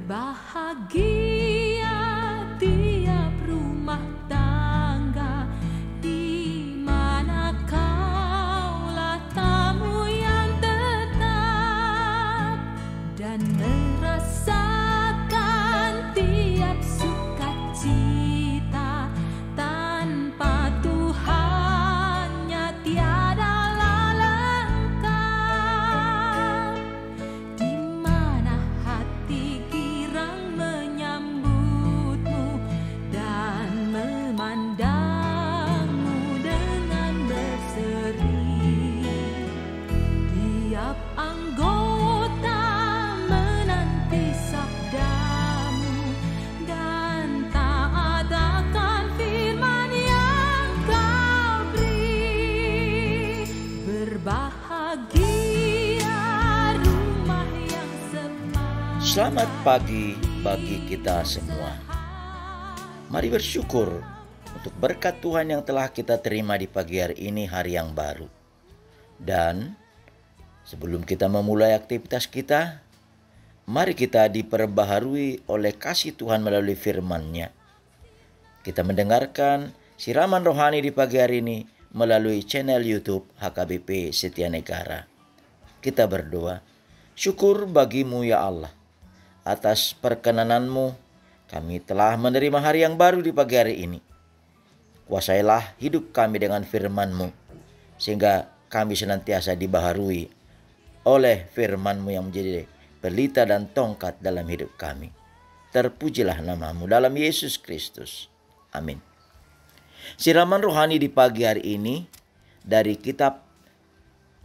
Berbahagia tiap rumah tangga di mana kaulah tamu yang tetap dan merasakan tiap sukacita. Tanpa Tuhannya tiadalah lengkap. Di mana hati girang menyambutmu dan memandangmu dengan berseri. Tiap anggota menanti sabdamu dan taat akan firman yang kau beri. Berbahagia rumah yang sepadan. Selamat pagi bagi kita semua. Mari bersyukur untuk berkat Tuhan yang telah kita terima di pagi hari ini, hari yang baru. Dan sebelum kita memulai aktivitas kita, mari kita diperbaharui oleh kasih Tuhan melalui firman-Nya. Kita mendengarkan siraman rohani di pagi hari ini melalui channel YouTube HKBP Setia Negara. Kita berdoa, syukur bagimu ya Allah. Atas perkenananmu, kami telah menerima hari yang baru di pagi hari ini. Kuasailah hidup kami dengan firman-Mu, sehingga kami senantiasa dibaharui oleh firman-Mu yang menjadi pelita dan tongkat dalam hidup kami. Terpujilah nama-Mu dalam Yesus Kristus. Amin. Siraman rohani di pagi hari ini dari kitab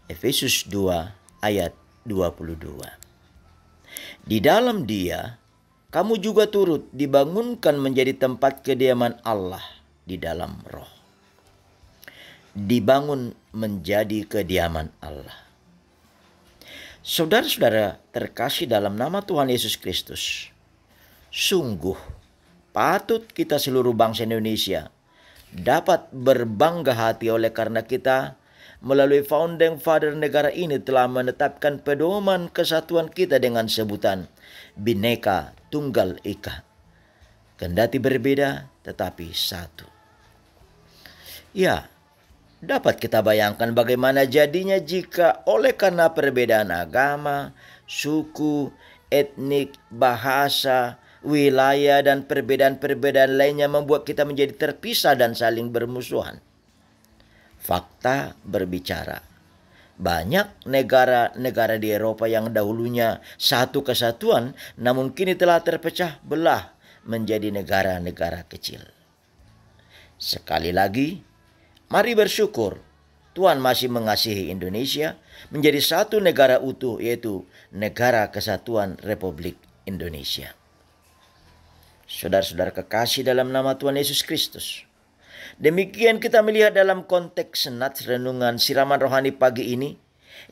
Efesus 2 ayat 22. Di dalam Dia, kamu juga turut dibangunkan menjadi tempat kediaman Allah di dalam Roh. Dibangun menjadi kediaman Allah. Saudara-saudara terkasih dalam nama Tuhan Yesus Kristus, sungguh patut kita seluruh bangsa Indonesia dapat berbangga hati oleh karena kita melalui Founding Father negara ini telah menetapkan pedoman kesatuan kita dengan sebutan Bhinneka Tunggal Ika. Kendati berbeda tetapi satu. Ya, dapat kita bayangkan bagaimana jadinya jika oleh karena perbedaan agama, suku, etnik, bahasa, wilayah, dan perbedaan-perbedaan lainnya membuat kita menjadi terpisah dan saling bermusuhan. Fakta berbicara, banyak negara-negara di Eropa yang dahulunya satu kesatuan, namun kini telah terpecah belah menjadi negara-negara kecil. Sekali lagi, mari bersyukur Tuhan masih mengasihi Indonesia menjadi satu negara utuh, yaitu Negara Kesatuan Republik Indonesia. Saudara-saudara kekasih dalam nama Tuhan Yesus Kristus, demikian kita melihat dalam konteks senat renungan siraman rohani pagi ini,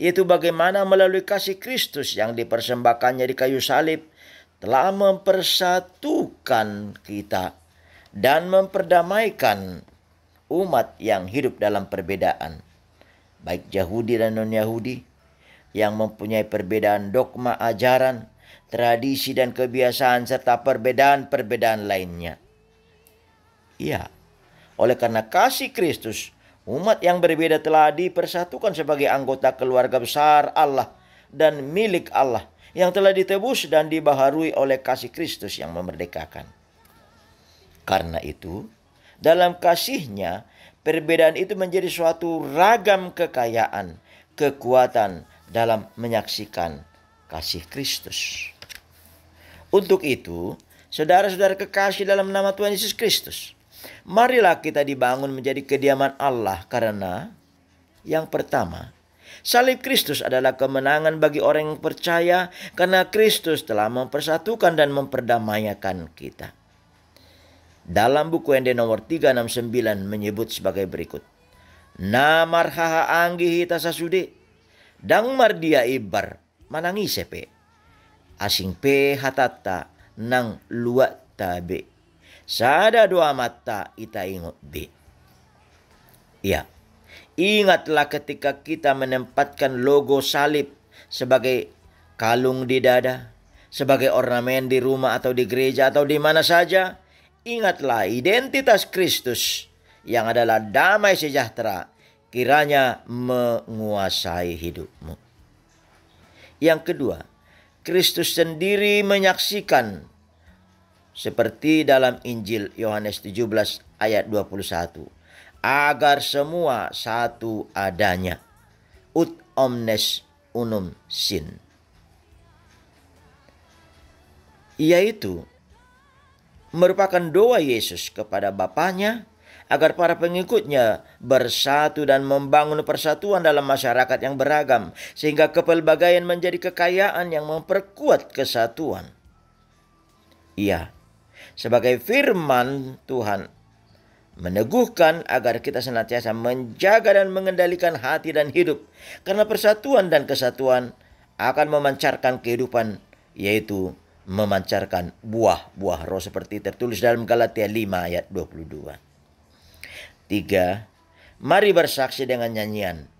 yaitu bagaimana melalui kasih Kristus yang dipersembahkannya di kayu salib telah mempersatukan kita dan memperdamaikan umat yang hidup dalam perbedaan, baik Yahudi dan non-Yahudi, yang mempunyai perbedaan dogma ajaran, tradisi dan kebiasaan, serta perbedaan-perbedaan lainnya. Ya, oleh karena kasih Kristus, umat yang berbeda telah dipersatukan sebagai anggota keluarga besar Allah dan milik Allah yang telah ditebus dan dibaharui oleh kasih Kristus yang memerdekakan. Karena itu, dalam kasih-Nya, perbedaan itu menjadi suatu ragam kekayaan, kekuatan dalam menyaksikan kasih Kristus. Untuk itu, saudara-saudara kekasih dalam nama Tuhan Yesus Kristus, marilah kita dibangun menjadi kediaman Allah karena yang pertama, salib Kristus adalah kemenangan bagi orang yang percaya karena Kristus telah mempersatukan dan memperdamaikan kita. Dalam buku ND nomor 369 menyebut sebagai berikut. Namar haha anggihi tasasude, dang mardia ibar manangi sepe, asing pe hatata nang luat tabe. Sada doa mata ita ingot be. Ya, ingatlah ketika kita menempatkan logo salib sebagai kalung di dada, sebagai ornamen di rumah atau di gereja atau di mana saja, ingatlah identitas Kristus yang adalah damai sejahtera kiranya menguasai hidupmu. Yang kedua, Kristus sendiri menyaksikan seperti dalam Injil Yohanes 17 ayat 21. Agar semua satu adanya. Ut omnes unum sin. Yaitu merupakan doa Yesus kepada Bapanya agar para pengikutnya bersatu dan membangun persatuan dalam masyarakat yang beragam, sehingga kepelbagaian menjadi kekayaan yang memperkuat kesatuan. Iya, sebagai firman Tuhan meneguhkan agar kita senantiasa menjaga dan mengendalikan hati dan hidup, karena persatuan dan kesatuan akan memancarkan kehidupan, yaitu memancarkan buah-buah roh seperti tertulis dalam Galatia 5 ayat 22. 3. Mari bersaksi dengan nyanyian.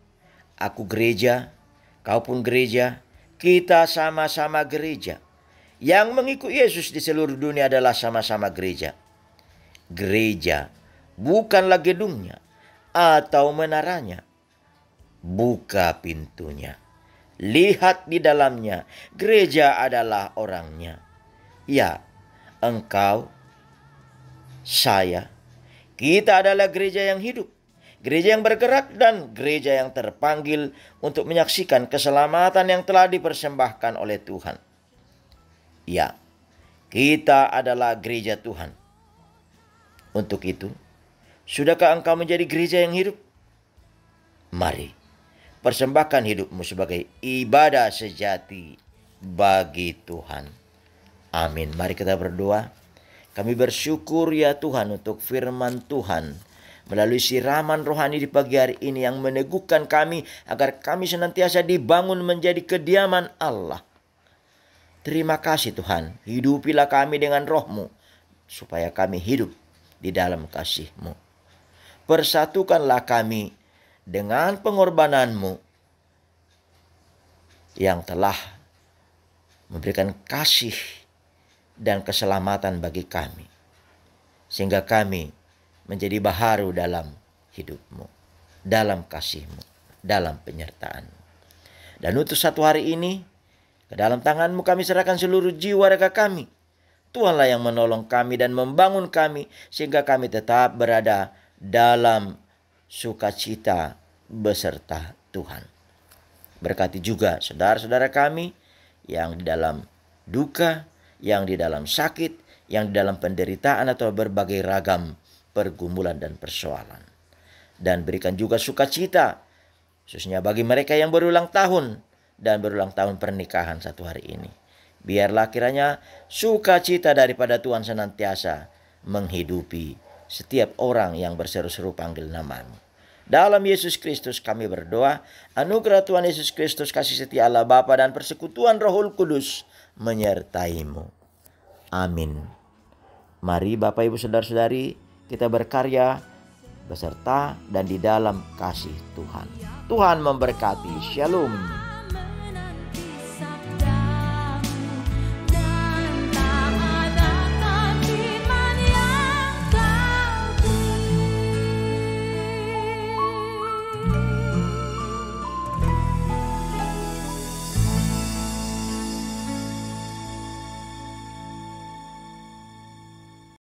Aku gereja, kau pun gereja, kita sama-sama gereja. Yang mengikuti Yesus di seluruh dunia adalah sama-sama gereja. Gereja bukanlah gedungnya atau menaranya. Buka pintunya. Lihat di dalamnya. Gereja adalah orangnya. Ya, engkau, saya, kita adalah gereja yang hidup, gereja yang bergerak, dan gereja yang terpanggil untuk menyaksikan keselamatan yang telah dipersembahkan oleh Tuhan. Ya, kita adalah gereja Tuhan. Untuk itu, sudahkah engkau menjadi gereja yang hidup? Mari, persembahkan hidupmu sebagai ibadah sejati bagi Tuhan. Amin. Mari kita berdoa. Kami bersyukur ya Tuhan untuk firman Tuhan melalui siraman rohani di pagi hari ini yang meneguhkan kami agar kami senantiasa dibangun menjadi kediaman Allah. Terima kasih Tuhan, hidupilah kami dengan roh-Mu supaya kami hidup di dalam kasih-Mu. Persatukanlah kami dengan pengorbanan-Mu yang telah memberikan kasih dan keselamatan bagi kami, sehingga kami menjadi baharu dalam hidup-Mu, dalam kasih-Mu, dalam penyertaan-Mu. Dan untuk satu hari ini, ke dalam tangan-Mu kami serahkan seluruh jiwa raga kami. Tuhanlah yang menolong kami dan membangun kami, sehingga kami tetap berada dalam sukacita beserta Tuhan. Berkati juga saudara-saudara kami yang di dalam duka, yang di dalam sakit, yang di dalam penderitaan atau berbagai ragam pergumulan dan persoalan. Dan berikan juga sukacita, khususnya bagi mereka yang berulang tahun dan berulang tahun pernikahan satu hari ini. Biarlah kiranya sukacita daripada Tuhan senantiasa menghidupi setiap orang yang berseru-seru panggil nama-Mu. Dalam Yesus Kristus kami berdoa, anugerah Tuhan Yesus Kristus, kasih setia Allah Bapa dan persekutuan Rohul Kudus menyertai-Mu. Amin. Mari Bapak Ibu Saudara-saudari, kita berkarya beserta dan di dalam kasih Tuhan. Tuhan memberkati. Shalom.